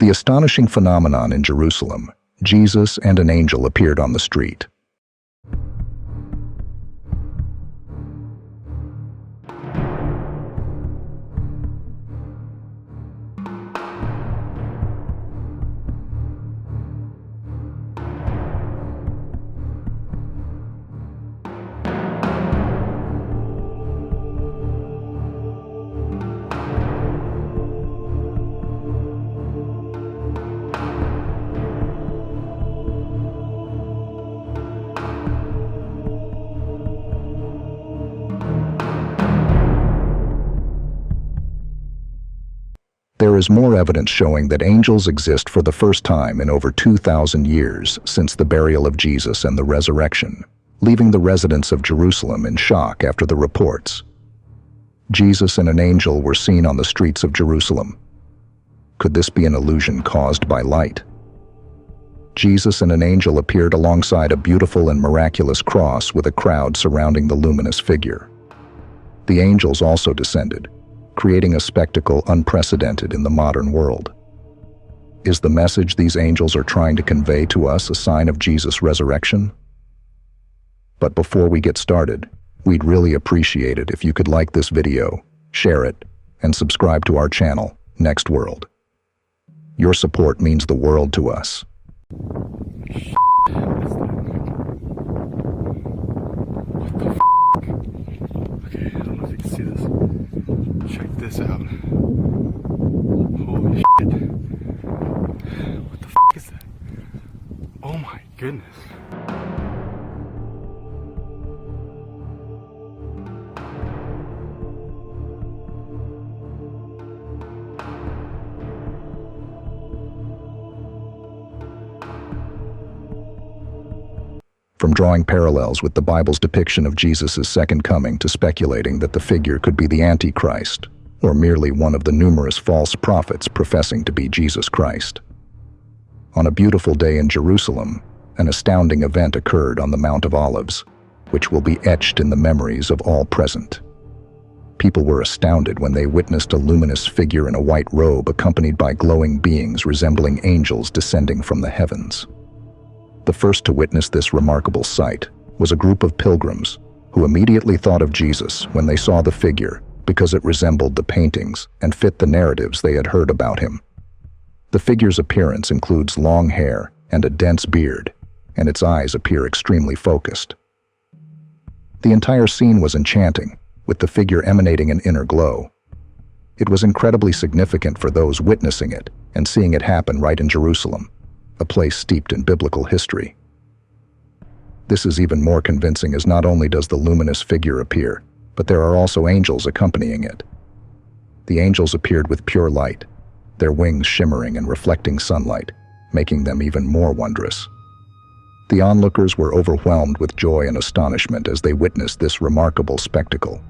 The astonishing phenomenon in Jerusalem: Jesus and an angel appeared on the street. There is more evidence showing that angels exist for the first time in over 2,000 years since the burial of Jesus and the resurrection, leaving the residents of Jerusalem in shock after the reports. Jesus and an angel were seen on the streets of Jerusalem. Could this be an illusion caused by light? Jesus and an angel appeared alongside a beautiful and miraculous cross with a crowd surrounding the luminous figure. The angels also descended, creating a spectacle unprecedented in the modern world. Is the message these angels are trying to convey to us a sign of Jesus' resurrection? But before we get started, we'd really appreciate it if you could like this video, share it, and subscribe to our channel, NEXTWORLD. Your support means the world to us. What the f***? Okay, I don't know if you can see this. Check this out. Holy shit. What the f*** is that? Oh my goodness. From drawing parallels with the Bible's depiction of Jesus' second coming to speculating that the figure could be the Antichrist, or merely one of the numerous false prophets professing to be Jesus Christ. On a beautiful day in Jerusalem, an astounding event occurred on the Mount of Olives, which will be etched in the memories of all present. People were astounded when they witnessed a luminous figure in a white robe accompanied by glowing beings resembling angels descending from the heavens. The first to witness this remarkable sight was a group of pilgrims who immediately thought of Jesus when they saw the figure because it resembled the paintings and fit the narratives they had heard about him. The figure's appearance includes long hair and a dense beard, and its eyes appear extremely focused. The entire scene was enchanting, with the figure emanating an inner glow. It was incredibly significant for those witnessing it and seeing it happen right in Jerusalem, a place steeped in biblical history. This is even more convincing as not only does the luminous figure appear, but there are also angels accompanying it. The angels appeared with pure light, their wings shimmering and reflecting sunlight, making them even more wondrous. The onlookers were overwhelmed with joy and astonishment as they witnessed this remarkable spectacle.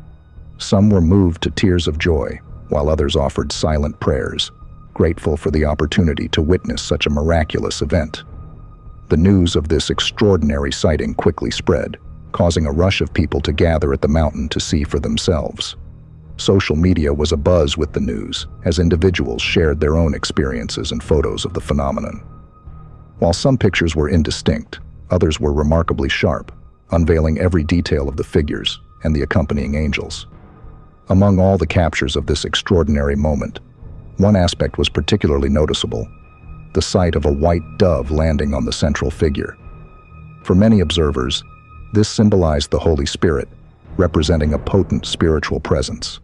Some were moved to tears of joy, while others offered silent prayers, grateful for the opportunity to witness such a miraculous event. The news of this extraordinary sighting quickly spread, causing a rush of people to gather at the mountain to see for themselves. Social media was abuzz with the news, as individuals shared their own experiences and photos of the phenomenon. While some pictures were indistinct, others were remarkably sharp, unveiling every detail of the figures and the accompanying angels. Among all the captures of this extraordinary moment, one aspect was particularly noticeable: the sight of a white dove landing on the central figure. For many observers, this symbolized the Holy Spirit, representing a potent spiritual presence.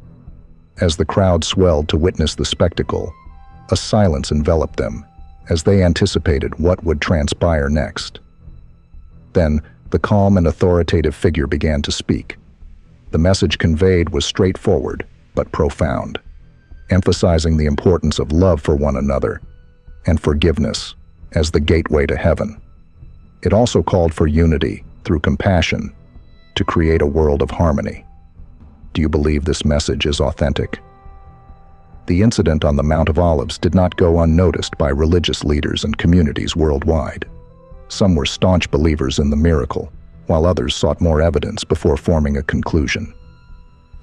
As the crowd swelled to witness the spectacle, a silence enveloped them as they anticipated what would transpire next. Then, the calm and authoritative figure began to speak. The message conveyed was straightforward but profound, emphasizing the importance of love for one another and forgiveness as the gateway to heaven. It also called for unity through compassion to create a world of harmony. Do you believe this message is authentic? The incident on the Mount of Olives did not go unnoticed by religious leaders and communities worldwide. Some were staunch believers in the miracle, while others sought more evidence before forming a conclusion.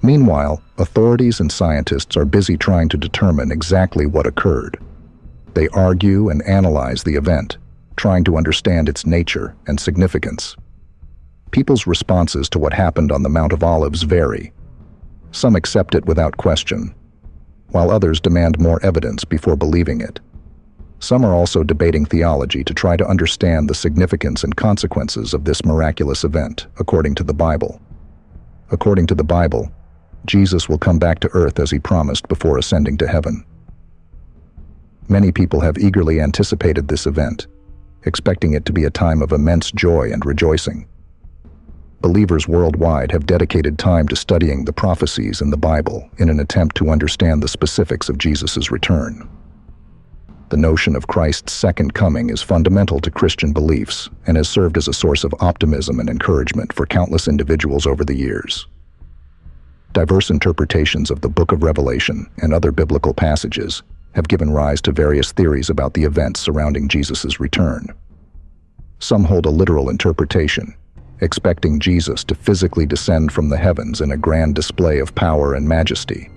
Meanwhile, authorities and scientists are busy trying to determine exactly what occurred. They argue and analyze the event, trying to understand its nature and significance. People's responses to what happened on the Mount of Olives vary. Some accept it without question, while others demand more evidence before believing it. Some are also debating theology to try to understand the significance and consequences of this miraculous event, according to the Bible. According to the Bible, Jesus will come back to earth as he promised before ascending to heaven. Many people have eagerly anticipated this event, expecting it to be a time of immense joy and rejoicing. Believers worldwide have dedicated time to studying the prophecies in the Bible in an attempt to understand the specifics of Jesus' return. The notion of Christ's second coming is fundamental to Christian beliefs and has served as a source of optimism and encouragement for countless individuals over the years. Diverse interpretations of the Book of Revelation and other biblical passages have given rise to various theories about the events surrounding Jesus' return. Some hold a literal interpretation, expecting Jesus to physically descend from the heavens in a grand display of power and majesty.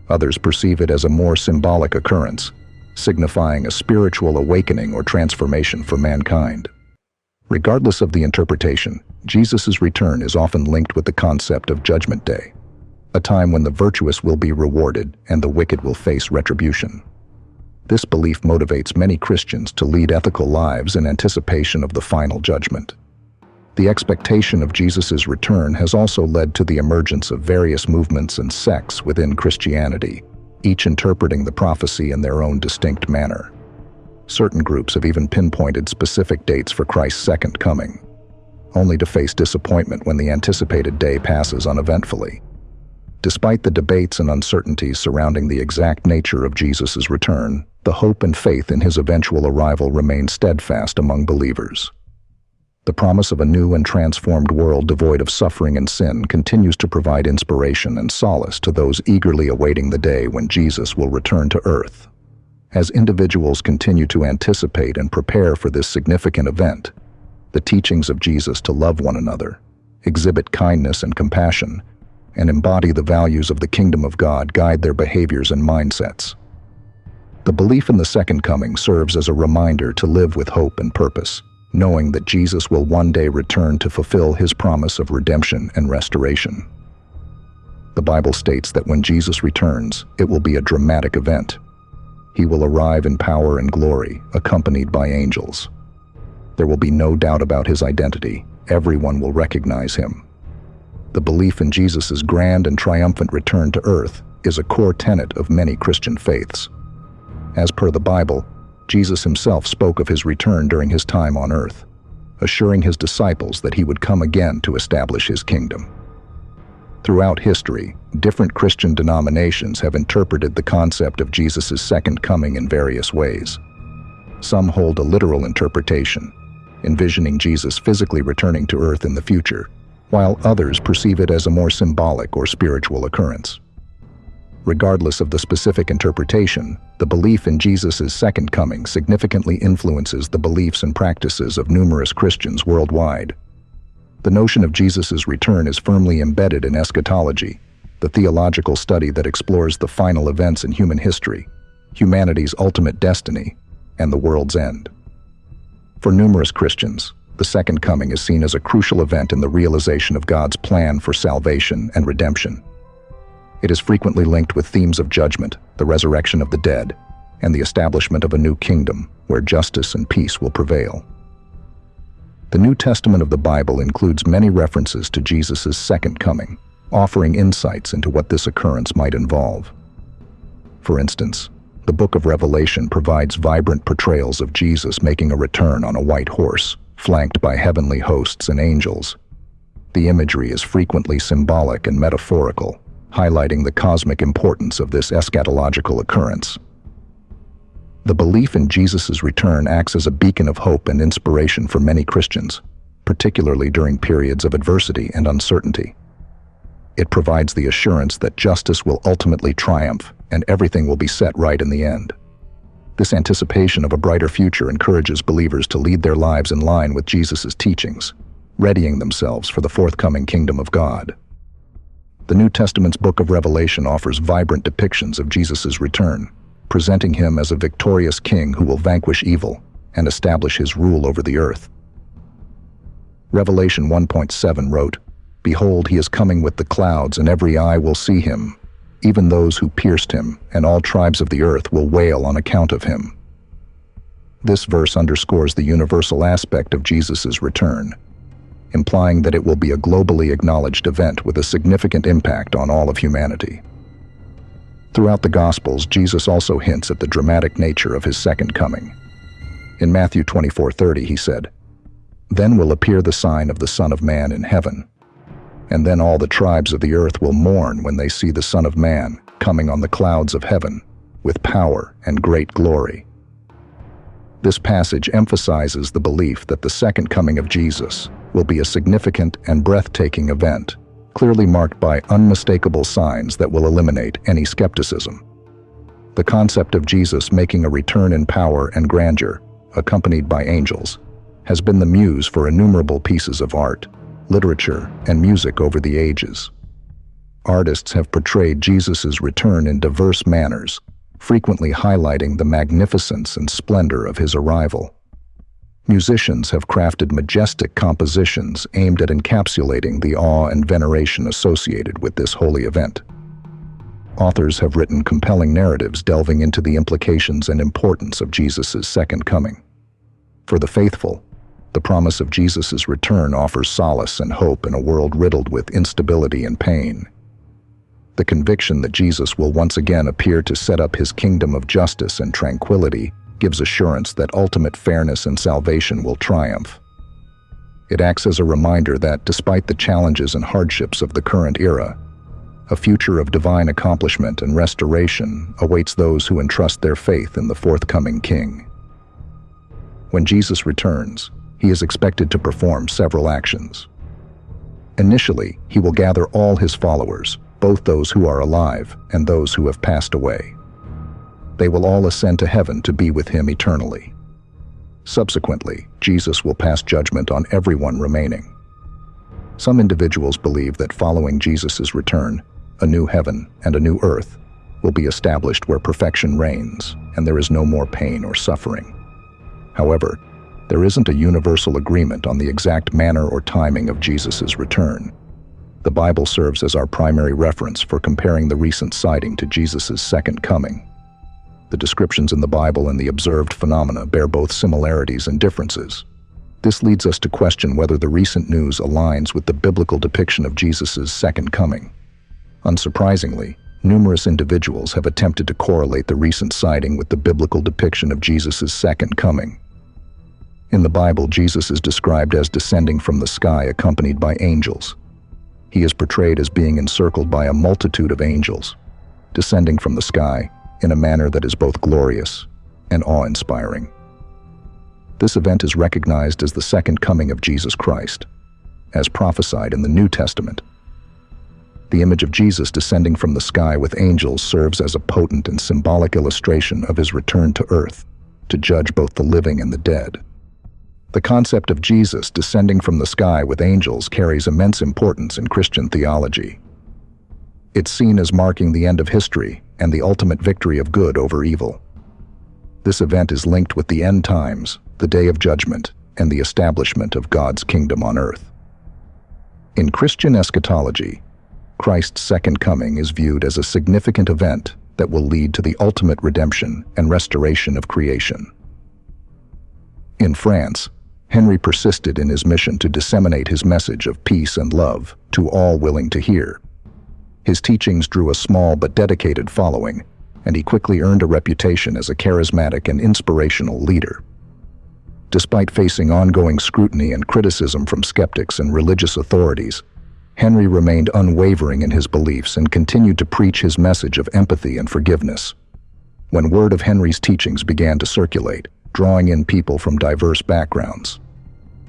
Others perceive it as a more symbolic occurrence, signifying a spiritual awakening or transformation for mankind. Regardless of the interpretation, Jesus' return is often linked with the concept of Judgment Day, a time when the virtuous will be rewarded and the wicked will face retribution. This belief motivates many Christians to lead ethical lives in anticipation of the final judgment. The expectation of Jesus' return has also led to the emergence of various movements and sects within Christianity, each interpreting the prophecy in their own distinct manner. Certain groups have even pinpointed specific dates for Christ's second coming, only to face disappointment when the anticipated day passes uneventfully. Despite the debates and uncertainties surrounding the exact nature of Jesus' return, the hope and faith in his eventual arrival remain steadfast among believers. The promise of a new and transformed world devoid of suffering and sin continues to provide inspiration and solace to those eagerly awaiting the day when Jesus will return to earth. As individuals continue to anticipate and prepare for this significant event, the teachings of Jesus to love one another, exhibit kindness and compassion, and embody the values of the kingdom of God guide their behaviors and mindsets. The belief in the second coming serves as a reminder to live with hope and purpose, knowing that Jesus will one day return to fulfill his promise of redemption and restoration. The Bible states that when Jesus returns, it will be a dramatic event. He will arrive in power and glory, accompanied by angels. There will be no doubt about his identity. Everyone will recognize him. The belief in Jesus' grand and triumphant return to earth is a core tenet of many Christian faiths. As per the Bible, Jesus himself spoke of his return during his time on earth, assuring his disciples that he would come again to establish his kingdom. Throughout history, different Christian denominations have interpreted the concept of Jesus' second coming in various ways. Some hold a literal interpretation, envisioning Jesus physically returning to earth in the future, while others perceive it as a more symbolic or spiritual occurrence. Regardless of the specific interpretation, the belief in Jesus' second coming significantly influences the beliefs and practices of numerous Christians worldwide. The notion of Jesus' return is firmly embedded in eschatology, the theological study that explores the final events in human history, humanity's ultimate destiny, and the world's end. For numerous Christians, the second coming is seen as a crucial event in the realization of God's plan for salvation and redemption. It is frequently linked with themes of judgment, the resurrection of the dead, and the establishment of a new kingdom where justice and peace will prevail. The New Testament of the Bible includes many references to Jesus' second coming, offering insights into what this occurrence might involve. For instance, the Book of Revelation provides vibrant portrayals of Jesus making a return on a white horse, flanked by heavenly hosts and angels. The imagery is frequently symbolic and metaphorical, highlighting the cosmic importance of this eschatological occurrence. The belief in Jesus' return acts as a beacon of hope and inspiration for many Christians, particularly during periods of adversity and uncertainty. It provides the assurance that justice will ultimately triumph and everything will be set right in the end. This anticipation of a brighter future encourages believers to lead their lives in line with Jesus' teachings, readying themselves for the forthcoming kingdom of God. The New Testament's Book of Revelation offers vibrant depictions of Jesus' return, presenting him as a victorious king who will vanquish evil and establish his rule over the earth. Revelation 1:7 wrote, "Behold, he is coming with the clouds, and every eye will see him, even those who pierced him, and all tribes of the earth will wail on account of him." This verse underscores the universal aspect of Jesus' return, implying that it will be a globally acknowledged event with a significant impact on all of humanity. Throughout the Gospels, Jesus also hints at the dramatic nature of his second coming. In Matthew 24:30, he said, "Then will appear the sign of the Son of Man in heaven, and then all the tribes of the earth will mourn when they see the Son of Man coming on the clouds of heaven with power and great glory." This passage emphasizes the belief that the second coming of Jesus will be a significant and breathtaking event, clearly marked by unmistakable signs that will eliminate any skepticism. The concept of Jesus making a return in power and grandeur, accompanied by angels, has been the muse for innumerable pieces of art, literature, and music over the ages. Artists have portrayed Jesus' return in diverse manners, frequently highlighting the magnificence and splendor of his arrival. Musicians have crafted majestic compositions aimed at encapsulating the awe and veneration associated with this holy event. Authors have written compelling narratives delving into the implications and importance of Jesus' second coming. For the faithful, the promise of Jesus' return offers solace and hope in a world riddled with instability and pain. The conviction that Jesus will once again appear to set up his kingdom of justice and tranquility gives assurance that ultimate fairness and salvation will triumph. It acts as a reminder that, despite the challenges and hardships of the current era, a future of divine accomplishment and restoration awaits those who entrust their faith in the forthcoming King. When Jesus returns, he is expected to perform several actions. Initially, he will gather all his followers, both those who are alive and those who have passed away. They will all ascend to heaven to be with him eternally. Subsequently, Jesus will pass judgment on everyone remaining. Some individuals believe that following Jesus' return, a new heaven and a new earth will be established where perfection reigns and there is no more pain or suffering. However, there isn't a universal agreement on the exact manner or timing of Jesus' return. The Bible serves as our primary reference for comparing the recent sighting to Jesus' second coming. The descriptions in the Bible and the observed phenomena bear both similarities and differences. This leads us to question whether the recent news aligns with the biblical depiction of Jesus' second coming. Unsurprisingly, numerous individuals have attempted to correlate the recent sighting with the biblical depiction of Jesus' second coming. In the Bible, Jesus is described as descending from the sky accompanied by angels. He is portrayed as being encircled by a multitude of angels, descending from the sky in a manner that is both glorious and awe-inspiring. This event is recognized as the second coming of Jesus Christ, as prophesied in the New Testament. The image of Jesus descending from the sky with angels serves as a potent and symbolic illustration of his return to earth, to judge both the living and the dead. The concept of Jesus descending from the sky with angels carries immense importance in Christian theology. It's seen as marking the end of history and the ultimate victory of good over evil. This event is linked with the end times, the day of judgment, and the establishment of God's kingdom on earth. In Christian eschatology, Christ's second coming is viewed as a significant event that will lead to the ultimate redemption and restoration of creation. In France, Henry persisted in his mission to disseminate his message of peace and love to all willing to hear. His teachings drew a small but dedicated following, and he quickly earned a reputation as a charismatic and inspirational leader. Despite facing ongoing scrutiny and criticism from skeptics and religious authorities, Henry remained unwavering in his beliefs and continued to preach his message of empathy and forgiveness. When word of Henry's teachings began to circulate, drawing in people from diverse backgrounds,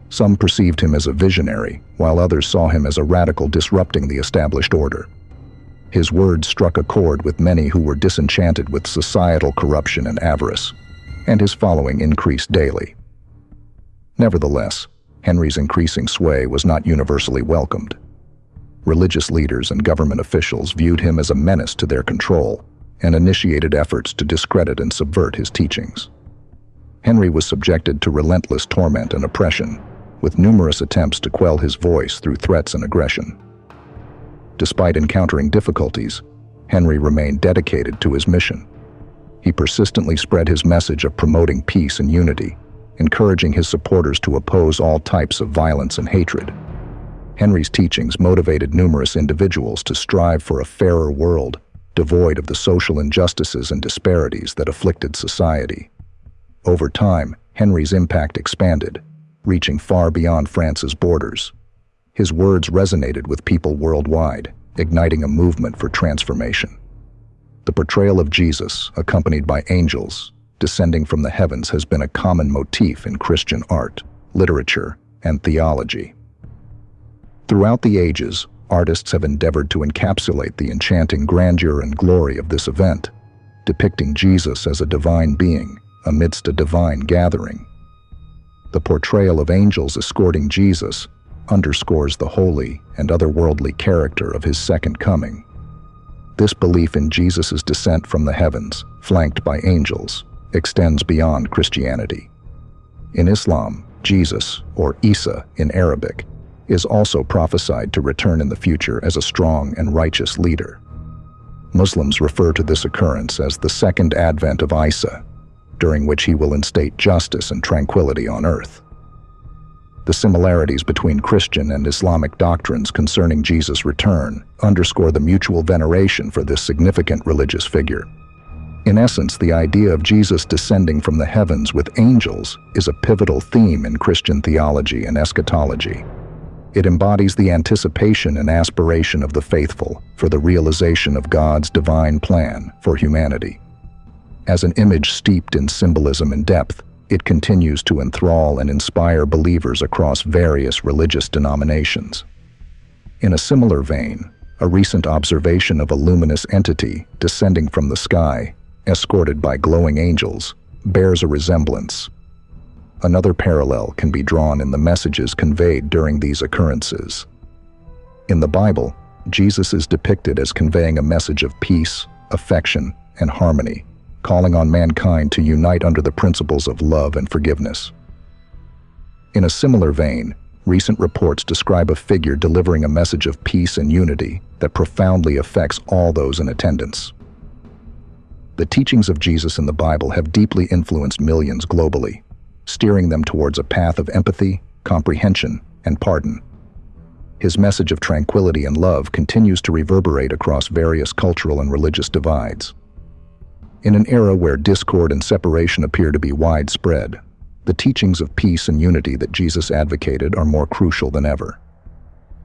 some perceived him as a visionary, while others saw him as a radical disrupting the established order. His words struck a chord with many who were disenchanted with societal corruption and avarice, and his following increased daily. Nevertheless, Henry's increasing sway was not universally welcomed. Religious leaders and government officials viewed him as a menace to their control, and initiated efforts to discredit and subvert his teachings. Henry was subjected to relentless torment and oppression, with numerous attempts to quell his voice through threats and aggression. Despite encountering difficulties, Henry remained dedicated to his mission. He persistently spread his message of promoting peace and unity, encouraging his supporters to oppose all types of violence and hatred. Henry's teachings motivated numerous individuals to strive for a fairer world, devoid of the social injustices and disparities that afflicted society. Over time, Henry's impact expanded, reaching far beyond France's borders. His words resonated with people worldwide, igniting a movement for transformation. The portrayal of Jesus, accompanied by angels, descending from the heavens has been a common motif in Christian art, literature, and theology. Throughout the ages, artists have endeavored to encapsulate the enchanting grandeur and glory of this event, depicting Jesus as a divine being amidst a divine gathering. The portrayal of angels escorting Jesus underscores the holy and otherworldly character of his second coming. This belief in Jesus' descent from the heavens, flanked by angels, extends beyond Christianity. In Islam, Jesus, or Isa in Arabic, is also prophesied to return in the future as a strong and righteous leader. Muslims refer to this occurrence as the second advent of Isa, during which he will instate justice and tranquility on earth. The similarities between Christian and Islamic doctrines concerning Jesus' return underscore the mutual veneration for this significant religious figure. In essence, the idea of Jesus descending from the heavens with angels is a pivotal theme in Christian theology and eschatology. It embodies the anticipation and aspiration of the faithful for the realization of God's divine plan for humanity. As an image steeped in symbolism and depth, it continues to enthrall and inspire believers across various religious denominations. In a similar vein, a recent observation of a luminous entity descending from the sky, escorted by glowing angels, bears a resemblance. Another parallel can be drawn in the messages conveyed during these occurrences. In the Bible, Jesus is depicted as conveying a message of peace, affection, and harmony, calling on mankind to unite under the principles of love and forgiveness. In a similar vein, recent reports describe a figure delivering a message of peace and unity that profoundly affects all those in attendance. The teachings of Jesus in the Bible have deeply influenced millions globally, steering them towards a path of empathy, comprehension, and pardon. His message of tranquility and love continues to reverberate across various cultural and religious divides. In an era where discord and separation appear to be widespread, the teachings of peace and unity that Jesus advocated are more crucial than ever.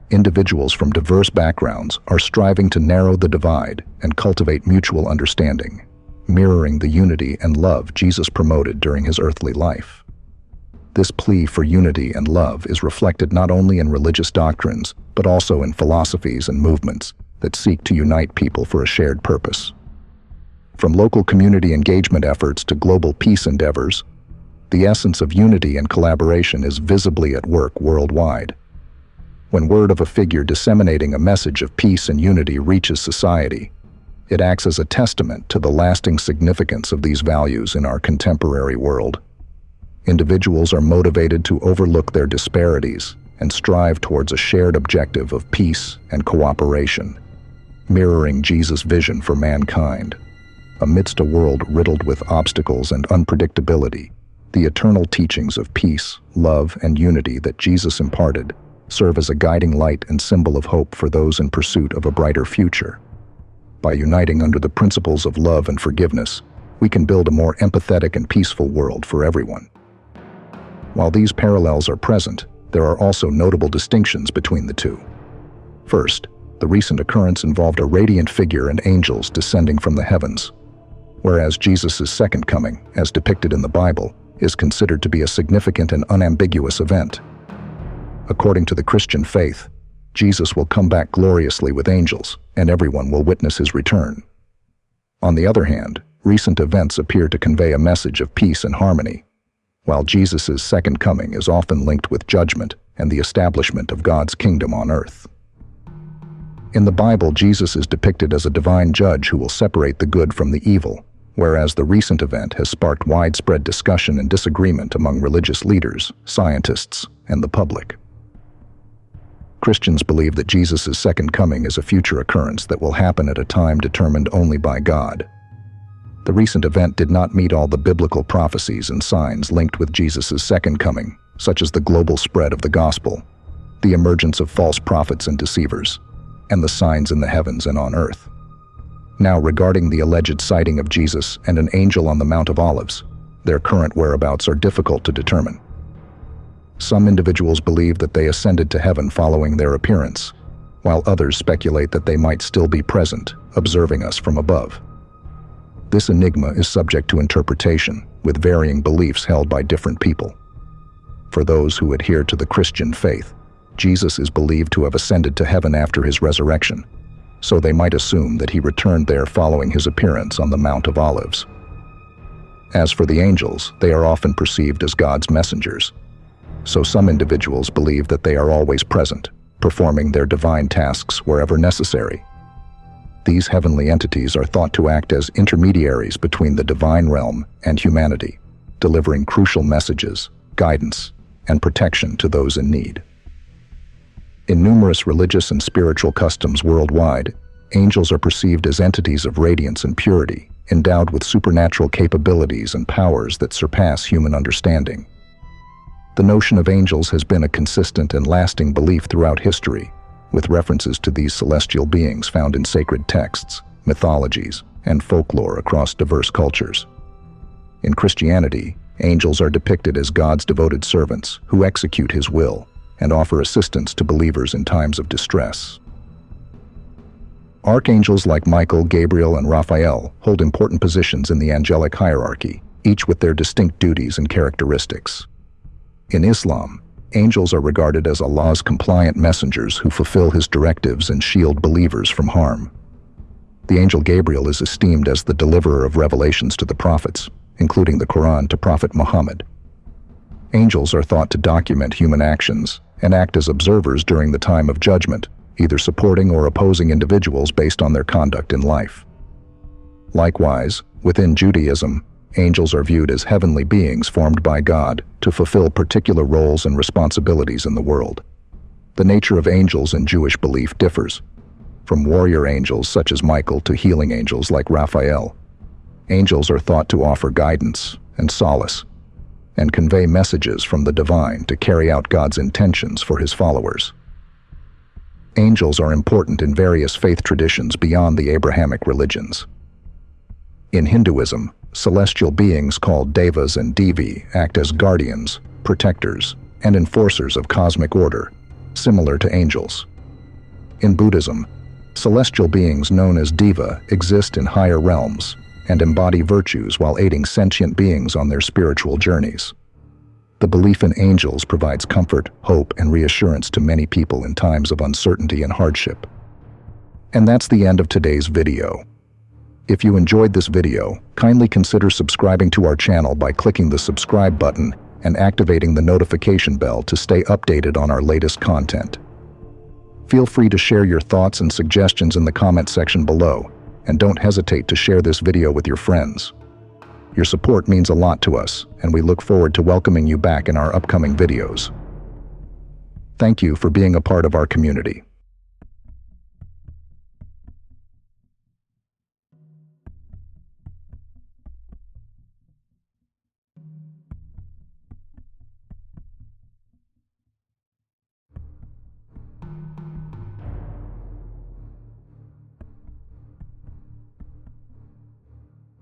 Individuals from diverse backgrounds are striving to narrow the divide and cultivate mutual understanding, mirroring the unity and love Jesus promoted during his earthly life. This plea for unity and love is reflected not only in religious doctrines, but also in philosophies and movements that seek to unite people for a shared purpose. From local community engagement efforts to global peace endeavors, the essence of unity and collaboration is visibly at work worldwide. When word of a figure disseminating a message of peace and unity reaches society, it acts as a testament to the lasting significance of these values in our contemporary world. Individuals are motivated to overlook their disparities and strive towards a shared objective of peace and cooperation, mirroring Jesus' vision for mankind. Amidst a world riddled with obstacles and unpredictability, the eternal teachings of peace, love, and unity that Jesus imparted serve as a guiding light and symbol of hope for those in pursuit of a brighter future. By uniting under the principles of love and forgiveness, we can build a more empathetic and peaceful world for everyone. While these parallels are present, there are also notable distinctions between the two. First, the recent occurrence involved a radiant figure and angels descending from the heavens, whereas Jesus' second coming, as depicted in the Bible, is considered to be a significant and unambiguous event. According to the Christian faith, Jesus will come back gloriously with angels, and everyone will witness his return. On the other hand, recent events appear to convey a message of peace and harmony, while Jesus' second coming is often linked with judgment and the establishment of God's kingdom on earth. In the Bible, Jesus is depicted as a divine judge who will separate the good from the evil, whereas the recent event has sparked widespread discussion and disagreement among religious leaders, scientists, and the public. Christians believe that Jesus' second coming is a future occurrence that will happen at a time determined only by God. The recent event did not meet all the biblical prophecies and signs linked with Jesus' second coming, such as the global spread of the gospel, the emergence of false prophets and deceivers, and the signs in the heavens and on earth. Now, regarding the alleged sighting of Jesus and an angel on the Mount of Olives, their current whereabouts are difficult to determine. Some individuals believe that they ascended to heaven following their appearance, while others speculate that they might still be present, observing us from above. This enigma is subject to interpretation, with varying beliefs held by different people. For those who adhere to the Christian faith, Jesus is believed to have ascended to heaven after his resurrection, so they might assume that he returned there following his appearance on the Mount of Olives. As for the angels, they are often perceived as God's messengers, so some individuals believe that they are always present, performing their divine tasks wherever necessary. These heavenly entities are thought to act as intermediaries between the divine realm and humanity, delivering crucial messages, guidance, and protection to those in need. In numerous religious and spiritual customs worldwide, angels are perceived as entities of radiance and purity, endowed with supernatural capabilities and powers that surpass human understanding. The notion of angels has been a consistent and lasting belief throughout history, with references to these celestial beings found in sacred texts, mythologies, and folklore across diverse cultures. In Christianity, angels are depicted as God's devoted servants who execute his will and offer assistance to believers in times of distress. Archangels like Michael, Gabriel, and Raphael hold important positions in the angelic hierarchy, each with their distinct duties and characteristics. In Islam, angels are regarded as Allah's compliant messengers who fulfill his directives and shield believers from harm. The angel Gabriel is esteemed as the deliverer of revelations to the prophets, including the Quran to Prophet Muhammad. Angels are thought to document human actions and act as observers during the time of judgment, either supporting or opposing individuals based on their conduct in life. Likewise, within Judaism, angels are viewed as heavenly beings formed by God to fulfill particular roles and responsibilities in the world. The nature of angels in Jewish belief differs, from warrior angels such as Michael to healing angels like Raphael. Angels are thought to offer guidance and solace, and convey messages from the divine to carry out God's intentions for his followers. Angels are important in various faith traditions beyond the Abrahamic religions. In Hinduism, celestial beings called devas and devi act as guardians, protectors, and enforcers of cosmic order, similar to angels. In Buddhism, celestial beings known as deva exist in higher realms and embody virtues while aiding sentient beings on their spiritual journeys. The belief in angels provides comfort, hope, and reassurance to many people in times of uncertainty and hardship. And that's the end of today's video. If you enjoyed this video, kindly consider subscribing to our channel by clicking the subscribe button and activating the notification bell to stay updated on our latest content. Feel free to share your thoughts and suggestions in the comment section below, and don't hesitate to share this video with your friends. Your support means a lot to us, and we look forward to welcoming you back in our upcoming videos. Thank you for being a part of our community.